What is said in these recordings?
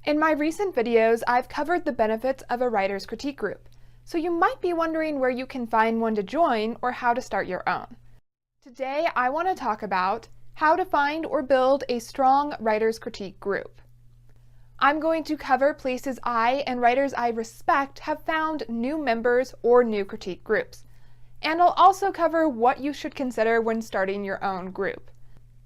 In my recent videos, I've covered the benefits of a writer's critique group, so you might be wondering where you can find one to join or how to start your own. Today, I want to talk about how to find or build a strong writer's critique group. I'm going to cover places I and writers I respect have found new members or new critique groups. And I'll also cover what you should consider when starting your own group.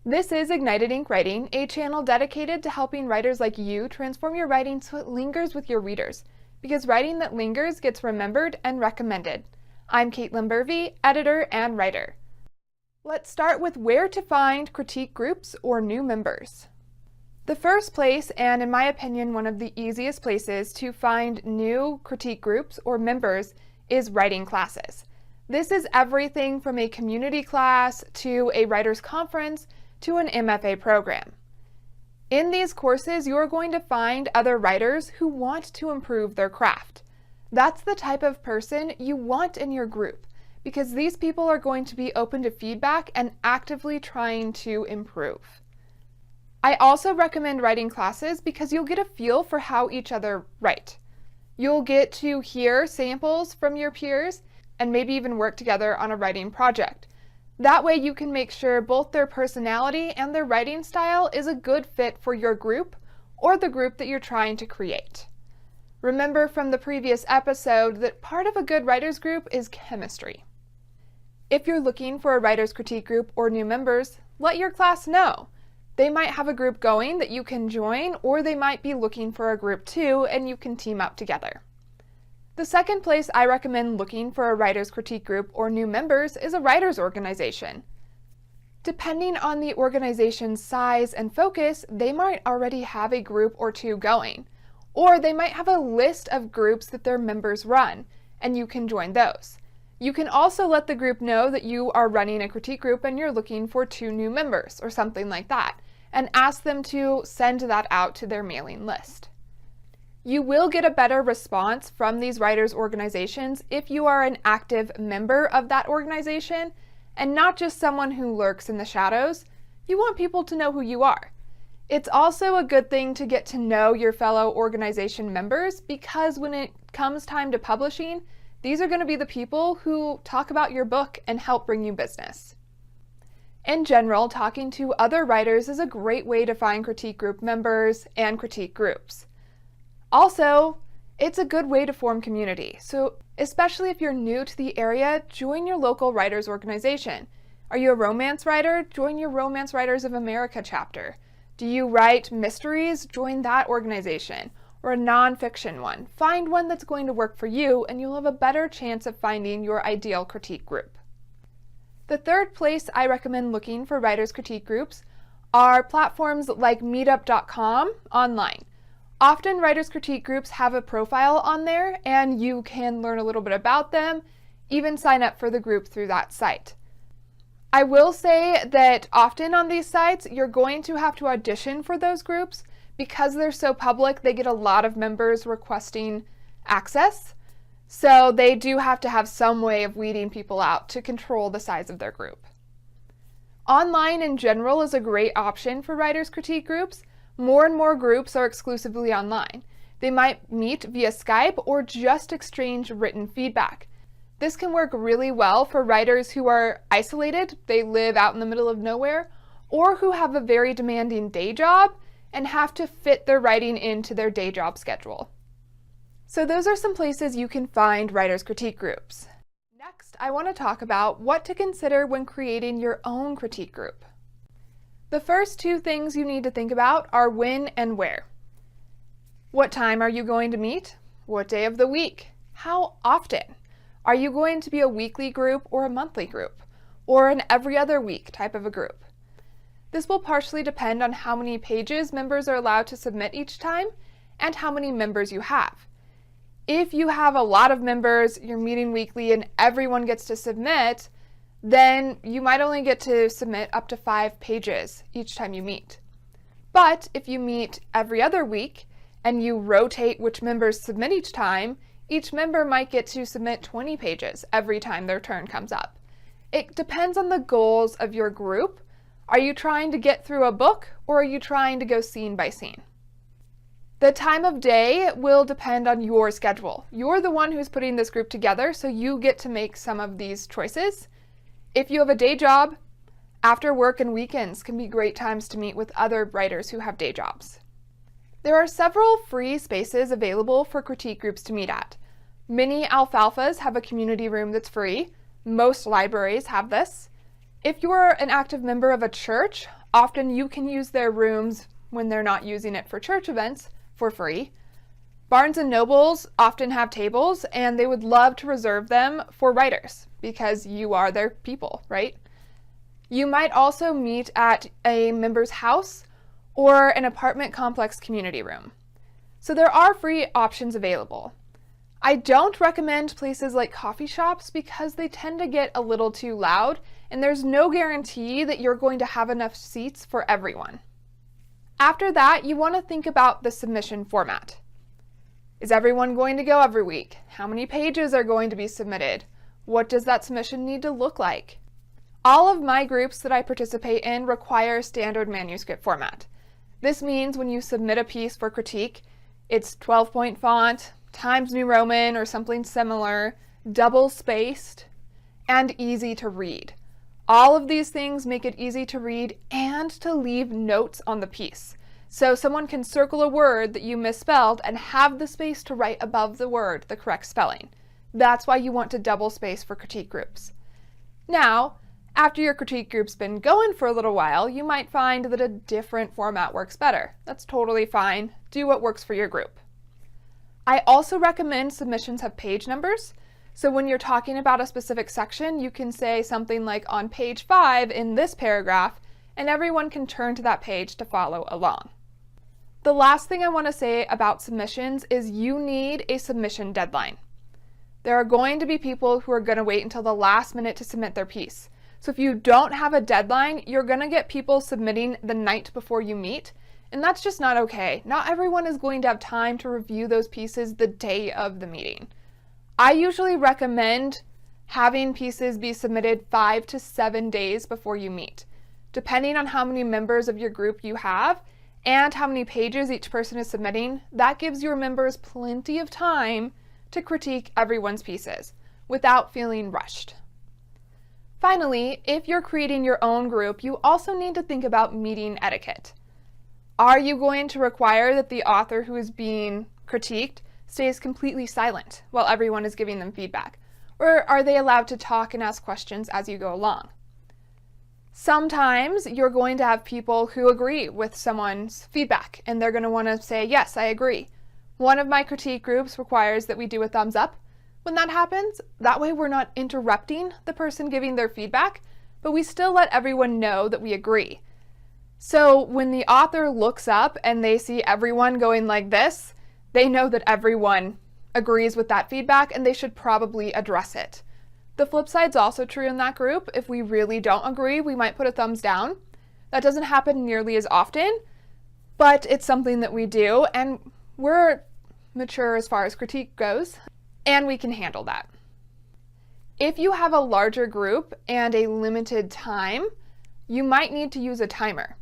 This is Ignited Ink Writing, a channel dedicated to helping writers like you transform your writing so it lingers with your readers, because writing that lingers gets remembered and recommended. I'm Caitlin Burvey, editor and writer. Let's start with where to find critique groups or new members. The first place, and in my opinion one of the easiest places to find new critique groups or members, is writing classes. This is everything from a community class to a writer's conference to an MFA program. In these courses, you're going to find other writers who want to improve their craft. That's the type of person you want in your group, because these people are going to be open to feedback and actively trying to improve. I also recommend writing classes because you'll get a feel for how each other write. You'll get to hear samples from your peers and maybe even work together on a writing project. That way you can make sure both their personality and their writing style is a good fit for your group or the group that you're trying to create. Remember from the previous episode that part of a good writer's group is chemistry. If you're looking for a writer's critique group or new members, let your class know. They might have a group going that you can join, or they might be looking for a group too and you can team up together. The second place I recommend looking for a writer's critique group or new members is a writer's organization. Depending on the organization's size and focus, they might already have a group or two going, or they might have a list of groups that their members run, and you can join those. You can also let the group know that you are running a critique group and you're looking for 2 new members or something like that, and ask them to send that out to their mailing list. You will get a better response from these writers' organizations if you are an active member of that organization and not just someone who lurks in the shadows. You want people to know who you are. It's also a good thing to get to know your fellow organization members, because when it comes time to publishing, these are going to be the people who talk about your book and help bring you business. In general, talking to other writers is a great way to find critique group members and critique groups. Also, it's a good way to form community, so especially if you're new to the area, join your local writers organization. Are you a romance writer? Join your Romance Writers of America chapter. Do you write mysteries? Join that organization, or a nonfiction one. Find one that's going to work for you and you'll have a better chance of finding your ideal critique group. The third place I recommend looking for writers' critique groups are platforms like meetup.com online. Often writers' critique groups have a profile on there and you can learn a little bit about them, even sign up for the group through that site. I will say that often on these sites, you're going to have to audition for those groups. Because they're so public, they get a lot of members requesting access. So they do have to have some way of weeding people out to control the size of their group. Online in general is a great option for writers' critique groups. More and more groups are exclusively online. They might meet via Skype or just exchange written feedback. This can work really well for writers who are isolated, they live out in the middle of nowhere, or who have a very demanding day job and have to fit their writing into their day job schedule. So those are some places you can find writers' critique groups. Next, I want to talk about what to consider when creating your own critique group. The first 2 things you need to think about are when and where. What time are you going to meet? What day of the week? How often? Are you going to be a weekly group or a monthly group? Or an every other week type of a group? This will partially depend on how many pages members are allowed to submit each time and how many members you have. If you have a lot of members, you're meeting weekly and everyone gets to submit, then you might only get to submit up to 5 pages each time you meet. But if you meet every other week and you rotate which members submit each member might get to submit 20 pages every time their turn comes up. It depends on the goals of your group. Are you trying to get through a book or are you trying to go scene by scene? The time of day will depend on your schedule. You're the one who's putting this group together, so you get to make some of these choices. If you have a day job, after work and weekends can be great times to meet with other writers who have day jobs. There are several free spaces available for critique groups to meet at. Many alfalfas have a community room that's free. Most libraries have this. If you're an active member of a church, often you can use their rooms when they're not using it for church events for free. Barnes and Nobles often have tables, and they would love to reserve them for writers because you are their people, right? You might also meet at a member's house or an apartment complex community room. So there are free options available. I don't recommend places like coffee shops because they tend to get a little too loud, and there's no guarantee that you're going to have enough seats for everyone. After that, you want to think about the submission format. Is everyone going to go every week? How many pages are going to be submitted? What does that submission need to look like? All of my groups that I participate in require standard manuscript format. This means when you submit a piece for critique, it's 12-point font, Times New Roman or something similar, double-spaced, and easy to read. All of these things make it easy to read and to leave notes on the piece. So someone can circle a word that you misspelled and have the space to write above the word the correct spelling. That's why you want to double space for critique groups. Now, after your critique group's been going for a little while, you might find that a different format works better. That's totally fine. Do what works for your group. I also recommend submissions have page numbers. So when you're talking about a specific section, you can say something like on page 5 in this paragraph, and everyone can turn to that page to follow along. The last thing I want to say about submissions is you need a submission deadline. There are going to be people who are going to wait until the last minute to submit their piece. So if you don't have a deadline, you're going to get people submitting the night before you meet, and that's just not okay. Not everyone is going to have time to review those pieces the day of the meeting. I usually recommend having pieces be submitted 5 to 7 days before you meet. Depending on how many members of your group you have and how many pages each person is submitting, that gives your members plenty of time to critique everyone's pieces without feeling rushed. Finally, if you're creating your own group, you also need to think about meeting etiquette. Are you going to require that the author who is being critiqued stays completely silent while everyone is giving them feedback? Or are they allowed to talk and ask questions as you go along? Sometimes you're going to have people who agree with someone's feedback and they're going to want to say, yes, I agree. One of my critique groups requires that we do a thumbs up when that happens. That way we're not interrupting the person giving their feedback, but we still let everyone know that we agree. So when the author looks up and they see everyone going like this, they know that everyone agrees with that feedback and they should probably address it. The flip side's also true in that group. If we really don't agree, we might put a thumbs down. That doesn't happen nearly as often, but it's something that we do, and we're mature as far as critique goes, and we can handle that. If you have a larger group and a limited time, you might need to use a timer.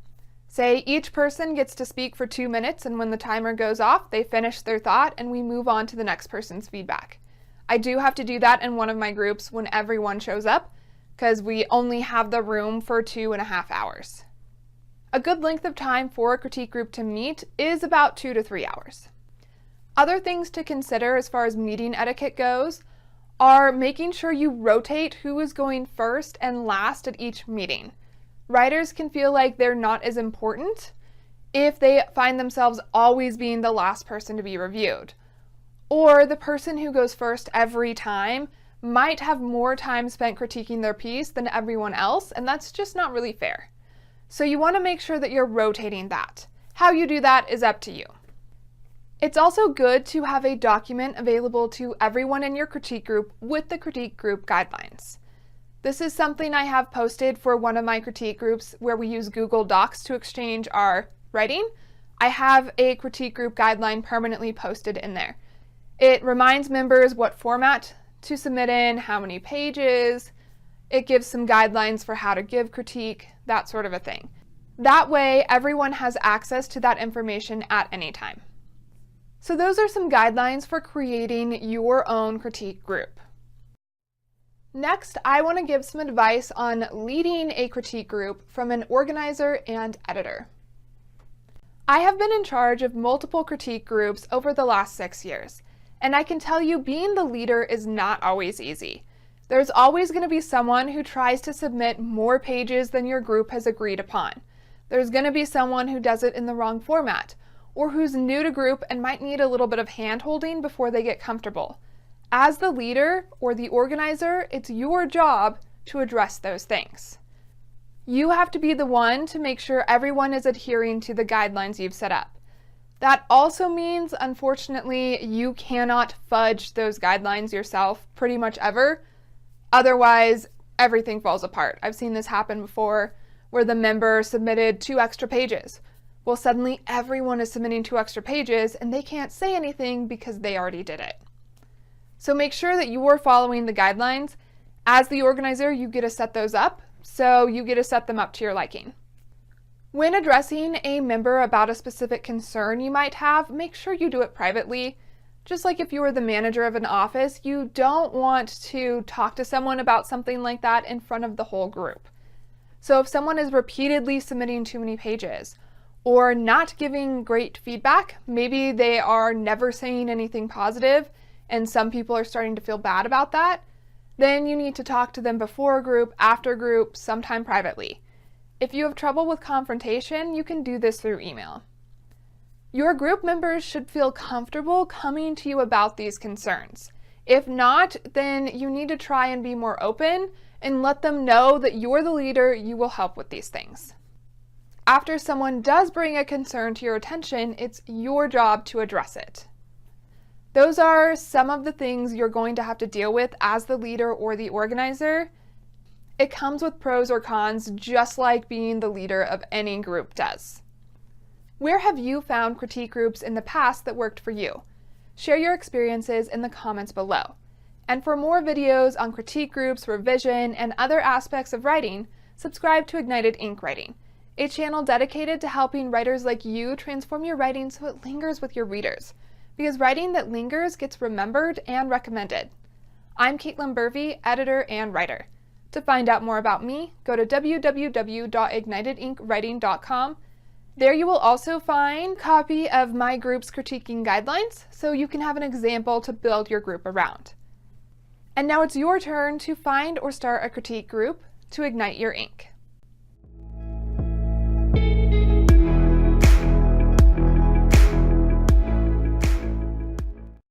Say each person gets to speak for 2 minutes, and when the timer goes off, they finish their thought and we move on to the next person's feedback. I do have to do that in one of my groups when everyone shows up because we only have the room for 2.5 hours. A good length of time for a critique group to meet is about 2 to 3 hours. Other things to consider as far as meeting etiquette goes are making sure you rotate who is going first and last at each meeting. Writers can feel like they're not as important if they find themselves always being the last person to be reviewed. Or the person who goes first every time might have more time spent critiquing their piece than everyone else, and that's just not really fair. So you want to make sure that you're rotating that. How you do that is up to you. It's also good to have a document available to everyone in your critique group with the critique group guidelines. This is something I have posted for one of my critique groups where we use Google Docs to exchange our writing. I have a critique group guideline permanently posted in there. It reminds members what format to submit in, how many pages. It gives some guidelines for how to give critique, that sort of a thing. That way, everyone has access to that information at any time. So those are some guidelines for creating your own critique group. Next, I want to give some advice on leading a critique group from an organizer and editor. I have been in charge of multiple critique groups over the last 6 years, and I can tell you being the leader is not always easy. There's always going to be someone who tries to submit more pages than your group has agreed upon. There's going to be someone who does it in the wrong format, or who's new to group and might need a little bit of hand-holding before they get comfortable. As the leader or the organizer, it's your job to address those things. You have to be the one to make sure everyone is adhering to the guidelines you've set up. That also means, unfortunately, you cannot fudge those guidelines yourself pretty much ever. Otherwise, everything falls apart. I've seen this happen before where the member submitted 2 extra pages. Well, suddenly everyone is submitting 2 extra pages and they can't say anything because they already did it. So make sure that you are following the guidelines. As the organizer, you get to set those up, so you get to set them up to your liking. When addressing a member about a specific concern you might have, make sure you do it privately. Just like if you were the manager of an office, you don't want to talk to someone about something like that in front of the whole group. So if someone is repeatedly submitting too many pages or not giving great feedback, maybe they are never saying anything positive and some people are starting to feel bad about that, then you need to talk to them before group, after group, sometime privately. If you have trouble with confrontation, you can do this through email. Your group members should feel comfortable coming to you about these concerns. If not, then you need to try and be more open and let them know that you're the leader, you will help with these things. After someone does bring a concern to your attention, it's your job to address it. Those are some of the things you're going to have to deal with as the leader or the organizer. It comes with pros or cons, just like being the leader of any group does. Where have you found critique groups in the past that worked for you? Share your experiences in the comments below. And for more videos on critique groups, revision, and other aspects of writing, subscribe to Ignited Ink Writing, a channel dedicated to helping writers like you transform your writing so it lingers with your readers. Because writing that lingers gets remembered and recommended. I'm Caitlin Burvey, editor and writer. To find out more about me, go to www.ignitedinkwriting.com. There you will also find a copy of my group's critiquing guidelines, so you can have an example to build your group around. And now it's your turn to find or start a critique group to ignite your ink.